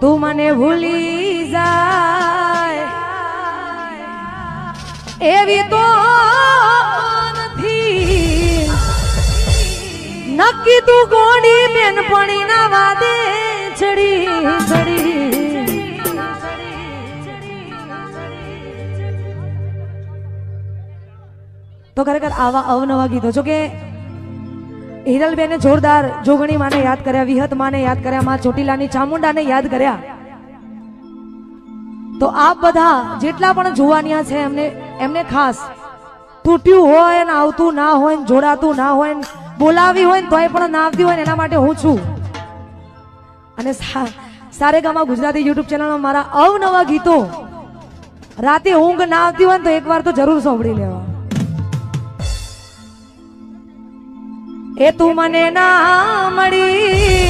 તું મને ભૂલી જાય એવી તો નથી નક્કી તું ગોડી બેનપણી ના વાદે ચડી ચડી તો ખરેખર આવા અવનવા ગીતો જો કે હિરલબેને જોરદાર જોગણી માને યાદ કર્યા, વિહત માને યાદ કર્યા, માં ચોટીલાની ચામુંડાને યાદ કર્યા. તો આપ બધા જેટલા પણ જુવાનિયા છે એમને ખાસ તૂટ્યું હોય ને આવતું ના હોય ને જોડાતું ના હોય ને બોલાવી હોય ને તોય પણ ના આવતી હોય ને એના માટે હું છું. અને સારેગામા ગુજરાતી યુટ્યુબ ચેનલમાં મારા અવનવા ગીતો રાતે ઊંઘ ના આવતી હોય ને તો એકવાર તો જરૂર સાંભળી લેવા. એ તું મને ના મળી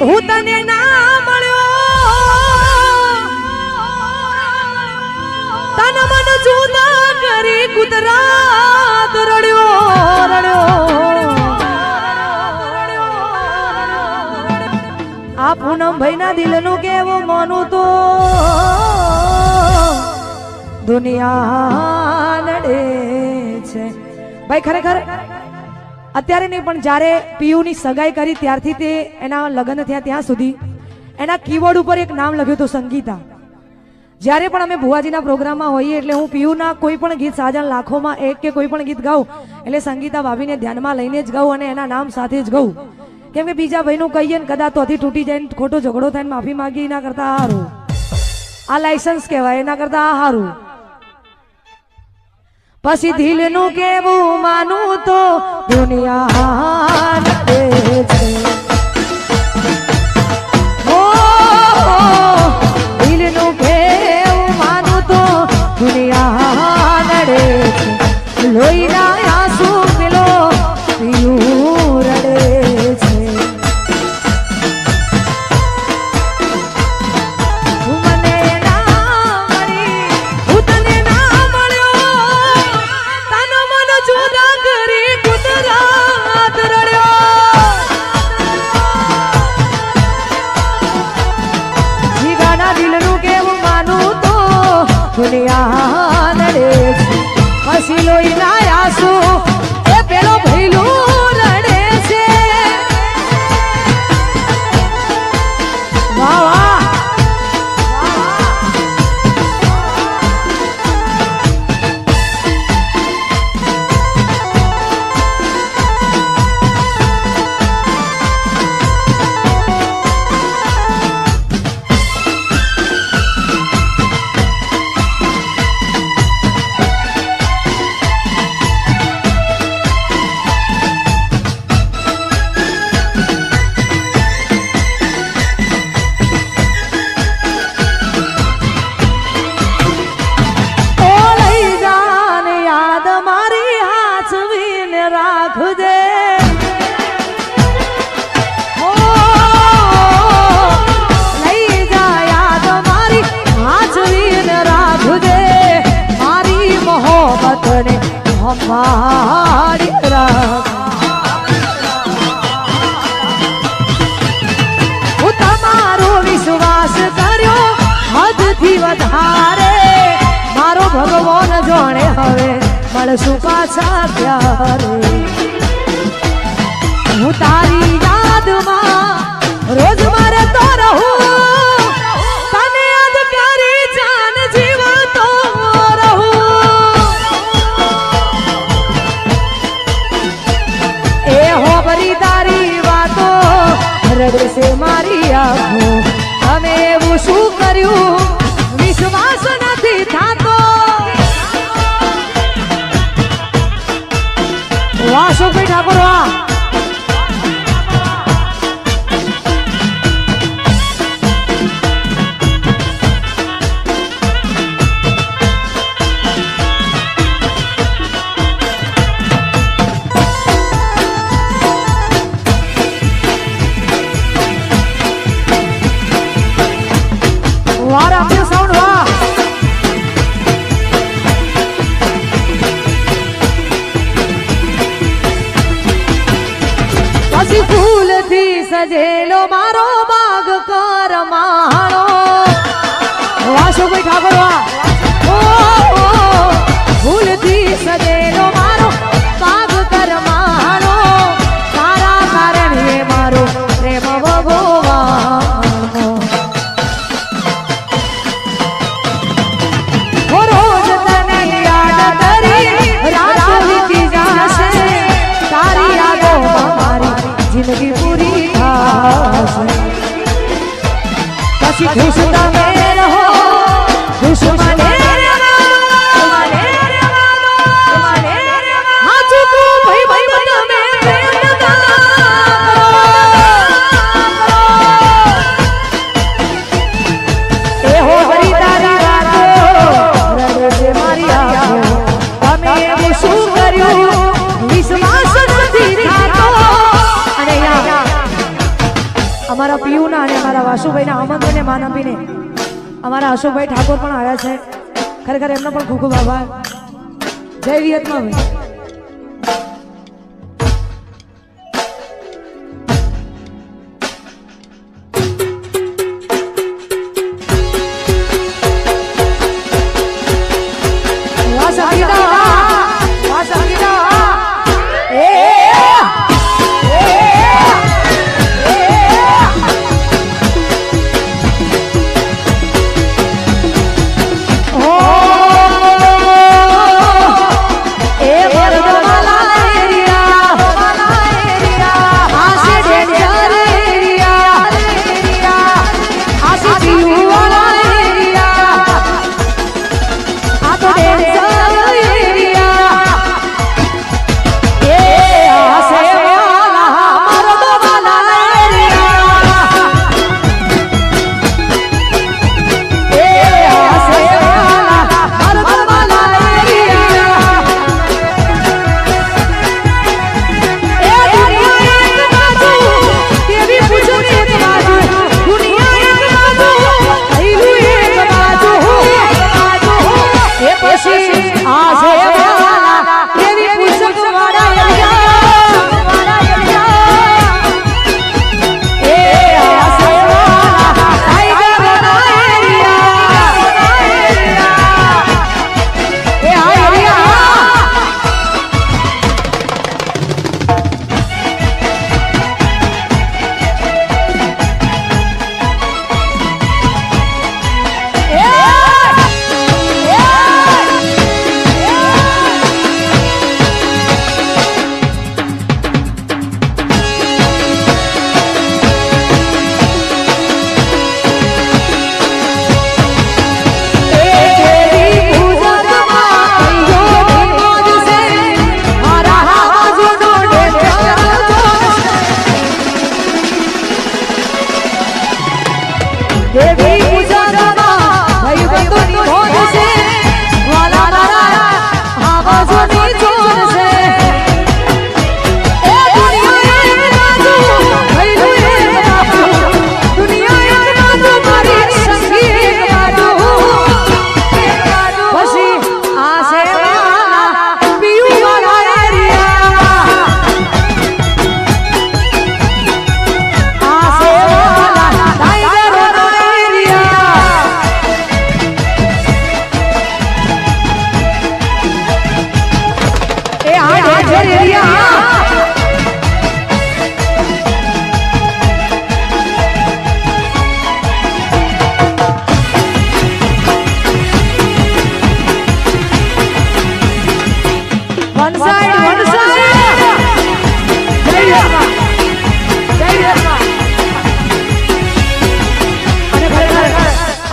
હું તને ના મળ્યો તન મન જુદા કરી કુદરત રડ્યો રડ્યો. આ પૂનમ ભાઈ ના દિલ નું કેવું માનું તો દુનિયા નડે છે ભાઈ. ખરેખર અત્યારે નહીં પણ જ્યારે પીયુની સગાઈ કરી ત્યારથી તે એના લગ્ન થયા ત્યાં સુધી એના કીબોર્ડ ઉપર એક નામ લખ્યું હતું સંગીતા. જ્યારે પણ અમે ભુવાજીના પ્રોગ્રામમાં હોઈએ એટલે હું પીયુના કોઈ પણ ગીત સાજન લાખોમાં એક કે કોઈ પણ ગીત ગાઉં એટલે સંગીતા ભાભીને ધ્યાનમાં લઈને જ ગાઉં અને એના નામ સાથે જ ગાઉં. કેમ કે બીજા ભાઈનું કહીએ ને કદાચ તોથી તૂટી જાય ને ખોટો ઝઘડો થાય ને માફી માગી એના કરતા આ હારું. આ લાયસન્સ કહેવાય એના કરતા આ હારું. પછી દિલનું કેવું માનું તો દુનિયા નડે છે. ઓ દિલનું કેવું માનું તો દુનિયા નડે છે. લોહીના આંસુ પેલો પીયું રડે છે. દુનિયા નડે છે. પછી લોહીના આંસુ એ પેલો ભઈલું રડે છે. વાહ વાહ. હું તમારો વિશ્વાસ કર્યો હદથી વધારે મારો ભગવાન જાણે હવે મળશું પાછા ક્યારે. હું તારી યાદમાં રોજ મારે તો રહું તને યાદ કરી જાન જીવતો રહું. એ હોબરી તારી વાતો રડશે મારી આંખો. અમે એવું શું કર્યું વિશ્વાસ નથી થાતો. વાહ શોભાઈ ઠાકોર વાહ. સજેલો મારો બાગ કર કરમાણો વાસુભાઈ ઠાકોર વાહ ભૂલથી સજેલો મારો પાગ કરમાણો તારા કારણે મારો પ્રેમ ભગવાનનો રોજ તને યાદ કરી રાત વીતી જાશે તારી યાદોમાં મારી જિંદગી પૂરી થાશે પછી ખુશ તમે રહો ખુશ મને અમારા પીયુના અને અમારા વાસુભાઈના આમંત્રણને માન આપીને અમારા અશોકભાઈ ઠાકોર પણ આવ્યા છે ખરેખર એમનો પણ ખૂબ ખૂબ આભાર જય વિયતમાં ભાઈ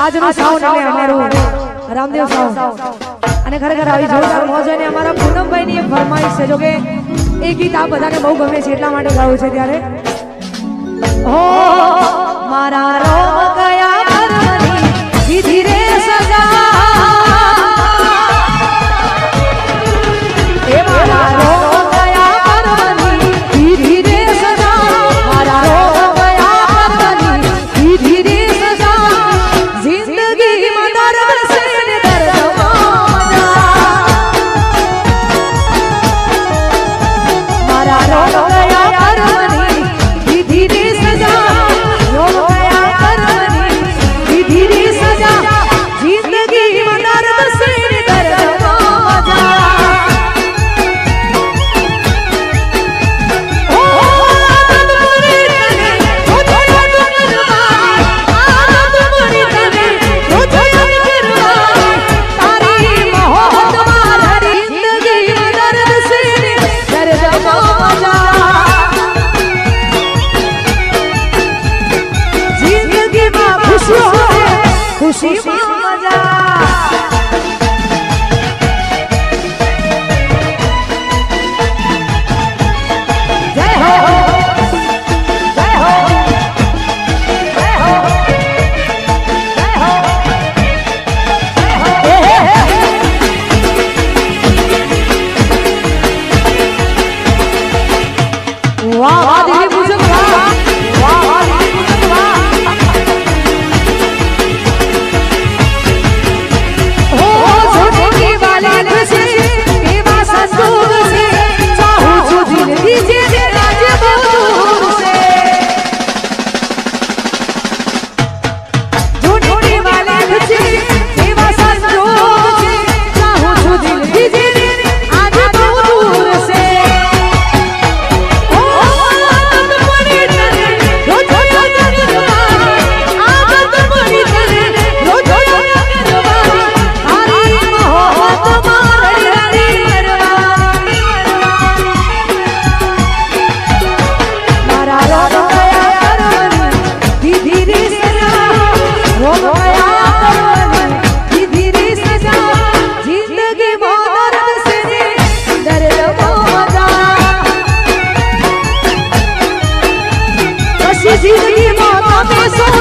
આજનો સાઉન્ડ એટલે અમારું રામદેવ સાઉન્ડ અને ખરેખર આવી જોરદાર મોજ અને અમારા પૂનમભાઈ ની એક ફરમાઈશ છે જો કે એ ગીત આ બધાને બહુ ગમે છે એટલા માટે ગાવું છે ત્યારે હો મારા રોમ ગયા પરમની દીધી રે સજા એ મારા રોમ ગયા પરમની દીધી રે સજા મારા રોમ ગયા પરમની દીધી રે ધીરે સજા યો ગયા પરમની જિંદગીમાં તમે સો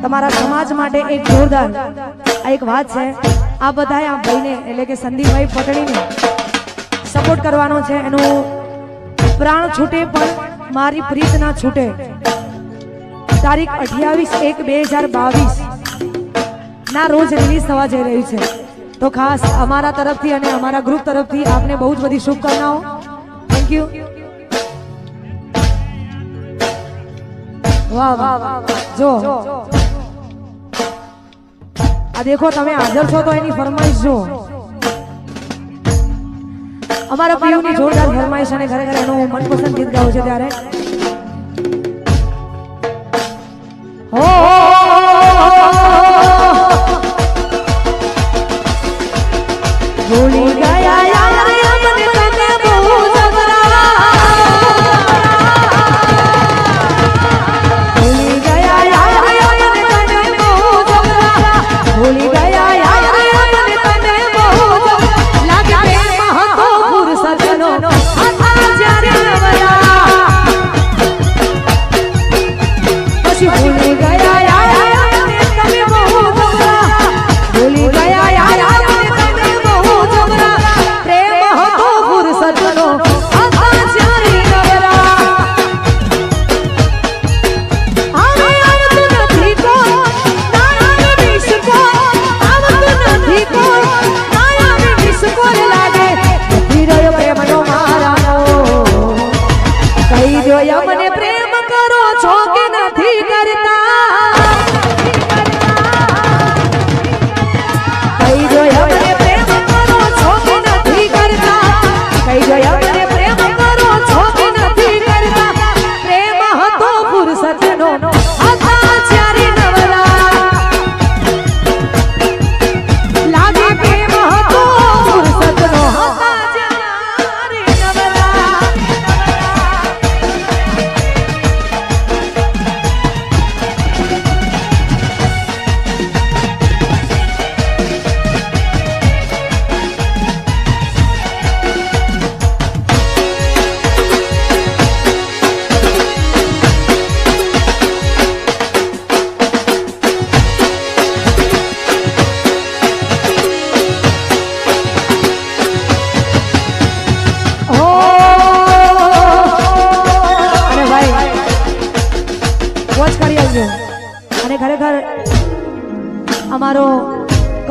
તમારા તમારા સમાજ માટે એક જોરદાર આ એક વાત છે આ બધાએ આ ભાઈને એટલે કે સંદીપભાઈ પટણીને સપોર્ટ કરવાનો છે એનું પ્રાણ છૂટે પણ મારી પ્રીત ના છૂટે તારીખ 28/1/2022 ના રોજ રિલીઝ થવા જઈ રહ્યું છે તો ખાસ અમારા તરફથી અને અમારા ગ્રુપ તરફથી આપને બહુ જ બધી શુભકામનાઓ થેન્ક યુ વાહ વાહ જો આ દેખો તમે હાજર છો તો એની ફરમાઈશ જો અમારા પીયુની જોરદાર ફરમાઈશ અને ખરેખર એનું મનપસંદ ગીત ગાવું છે ત્યારે હો ભૂલી ગયા ભૂલી ગયા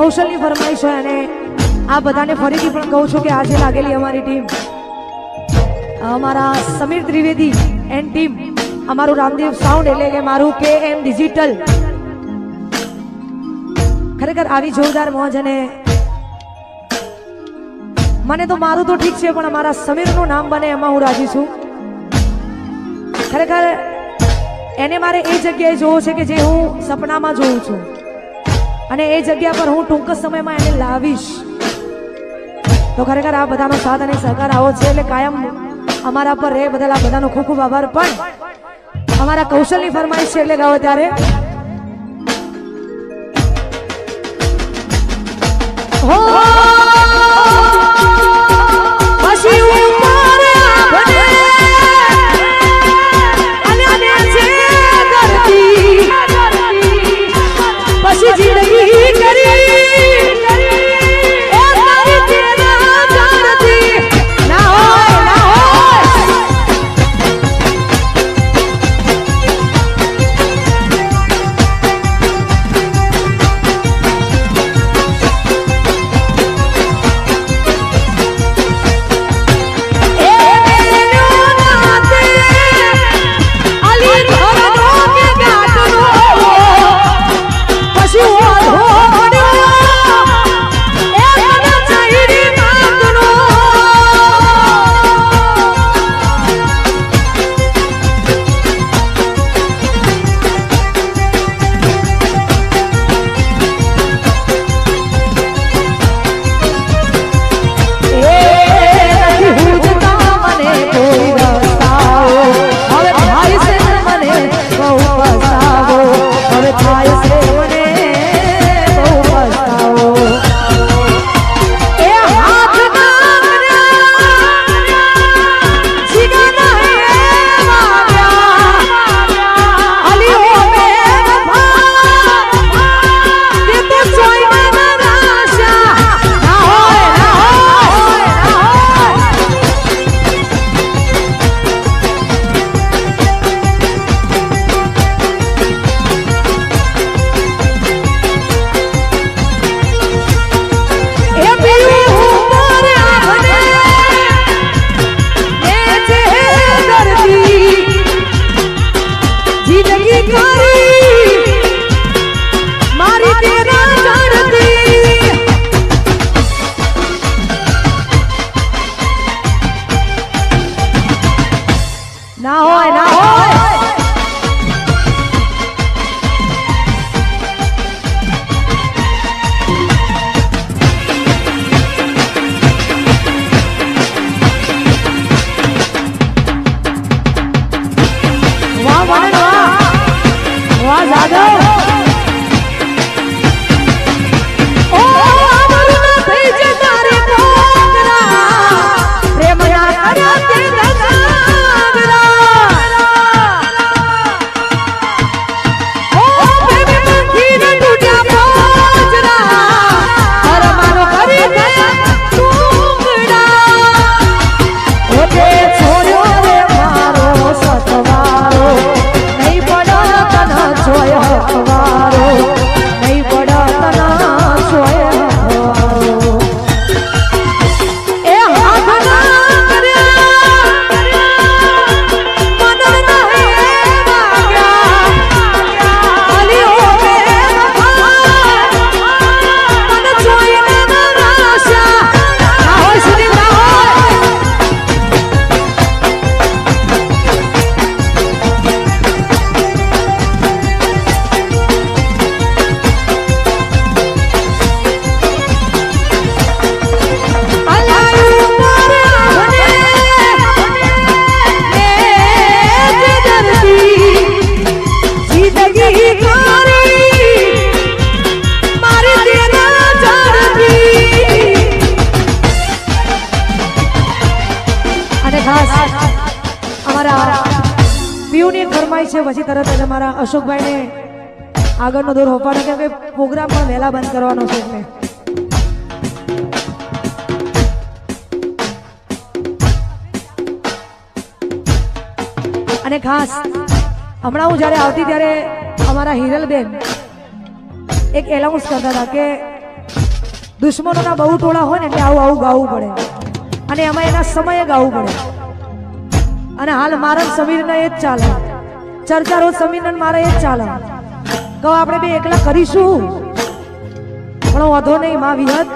કૌશલની ફરમાઈશ છે અને આ બધાને ફરીથી પણ કહું છું કે આજે લાગેલી અમારી ટીમ, અમારા સમીર ત્રિવેદી એન્ડ ટીમ, અમારું રામદેવ સાઉન્ડ એટલે કે મારું KM ડિજિટલ, ખરેખર આવી જોરદાર મોજ. અને મને તો મારું તો ઠીક છે પણ અમારા સમીરનું નામ બને એમાં હું રાજી છું. ખરેખર એને મારે એ જગ્યાએ જોવો છે કે જે હું સપનામાં જોઉં છું અને એ જગ્યા પર હું ટૂંક સમયમાં એને લાવીશ. તો ખરેખર આ બધાનો સાથ અને સહકાર આવો છે એટલે કાયમ અમારા પર રહે. બદલ આ બધાનો ખૂબ ખૂબ આભાર. પણ અમારા કૌશલની ફરમાઈશ છે એટલે ગાવો ત્યારે હો પછી ઉપર બને અને છે ધરતી પછી જિંદગી કરી પછી તરત જ અમારા અશોકભાઈને આગળનો દોર હોપાડો કેમ કે પ્રોગ્રામ પણ વહેલા બંધ કરવાનો છે એટલે અને ખાસ હમણાં હું જ્યારે આવતી ત્યારે અમારા હિરલબેન એક એનાઉન્સ કરતા હતા કે દુશ્મનોના બહુ ટોળા હોય ને એટલે આવું આવું ગાવું પડે અને એમાં એના સમયે ગાવું પડે. અને હાલ મારા સમીરને એ જ ચાલે, ચર્ચા રોજ સમીરને મારે એ જ ચાલે. કહો આપણે બે એકલા કરીશું પણ વધો નહીં. માં વિહત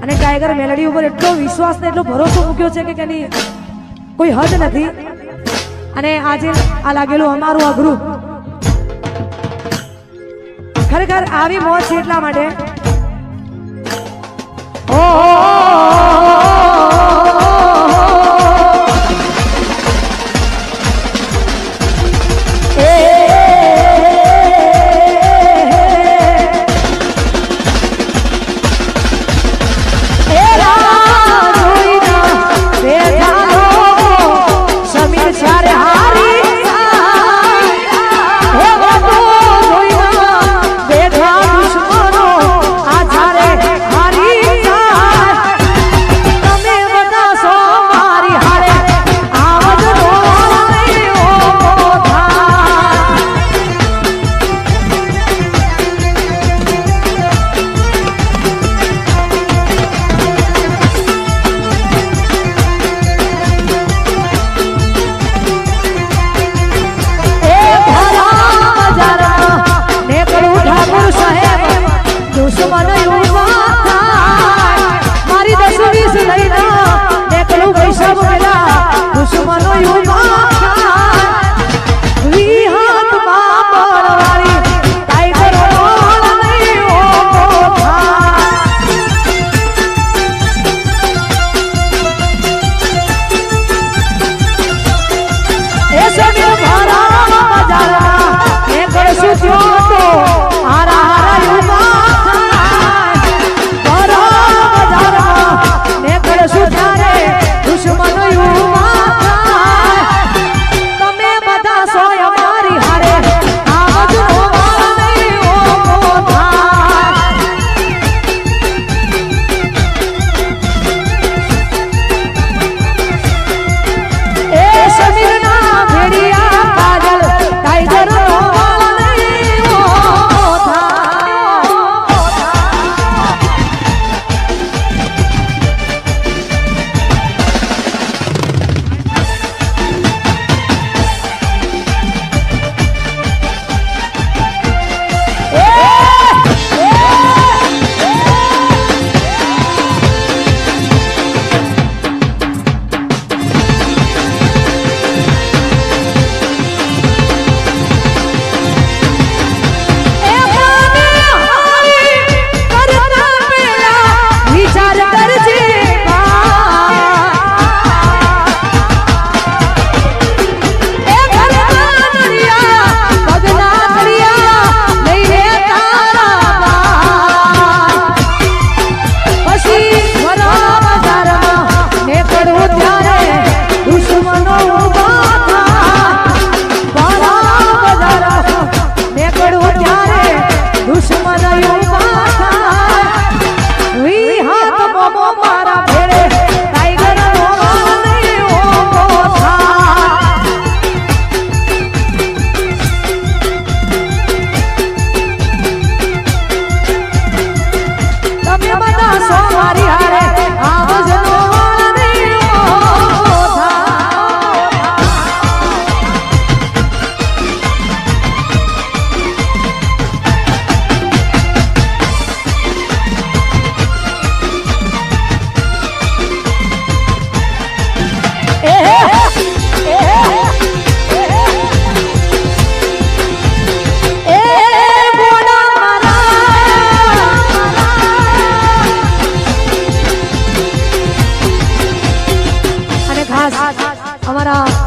અને ટાઈગર મેલડી ઉપર એટલો વિશ્વાસ ને એટલો ભરોસો મૂક્યો છે કે એની કોઈ હદ નથી. અને આજે આ લાગેલું અમારું આ ગ્રુપ ખરેખર આવી મોજ છે એટલા માટે.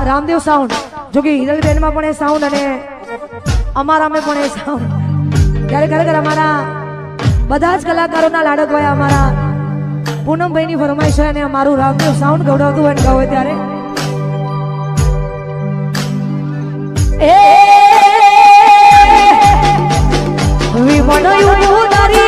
રામદેવ સાઉન્ડ જો કે હિરલબેન માં પણ એ સાઉન્ડ અને અમારામાં પણ એ સાઉન્ડ ત્યારે ખરેખર અમારા બધા જ કલાકારોના લાડકવાયા અમારા પૂનમભાઈની ફરમાઈશ હોય અને અમારું રામદેવ સાઉન્ડ ગવડાવતું હોય ગાવે ત્યારે એ વિમણયું તારી